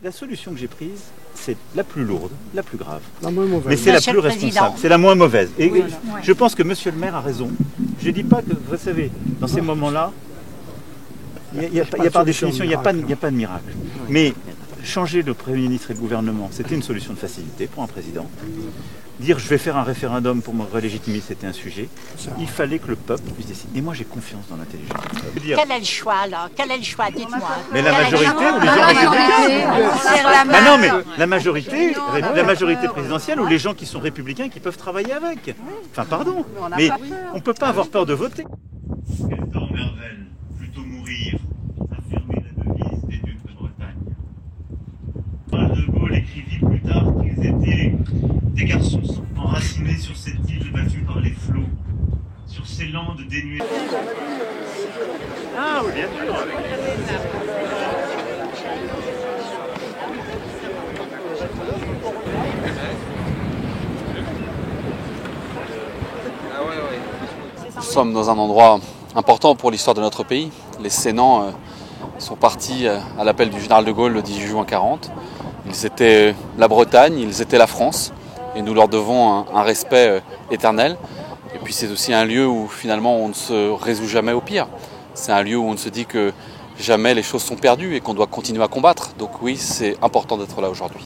La solution que j'ai prise, c'est la plus lourde, la plus grave. La moins mauvaise. Mais c'est la Monsieur plus le Président. responsable, c'est la moins mauvaise. Et Oui. je pense que monsieur le maire a raison. Je ne dis pas que, vous savez, dans ces moments-là, il y a par définition, il n'y a pas de miracle. Mais changer le Premier ministre et le gouvernement, c'était une solution de facilité pour un président. Dire je vais faire un référendum pour me relégitimer, c'était un sujet. Il fallait que le peuple puisse décider. Et moi j'ai confiance dans l'intelligence. Quel est le choix alors? Quel est le choix? Dites-moi. Mais la Quel est le majorité choix? ou les gens républicains? Serre la main. Ah non mais la majorité présidentielle ou les gens qui sont républicains qui peuvent travailler avec. Enfin pardon, mais on ne peut pas avoir peur de voter. Hector Mervel, plutôt mourir, affirmer la devise des ducs de Bretagne. De Gaulle écrivit plus tard qu'ils étaient des garçons enracinés sur cette île battue par les flots, sur ces landes dénuées. Ah oui, bien sûr. Nous sommes dans un endroit important pour l'histoire de notre pays. Les Sénans sont partis à l'appel du général de Gaulle le 18 juin 1940. Ils étaient la Bretagne, ils étaient la France, et nous leur devons un respect éternel. Et puis c'est aussi un lieu où finalement on ne se résout jamais au pire. C'est un lieu où on ne se dit que jamais les choses sont perdues et qu'on doit continuer à combattre. Donc oui, c'est important d'être là aujourd'hui.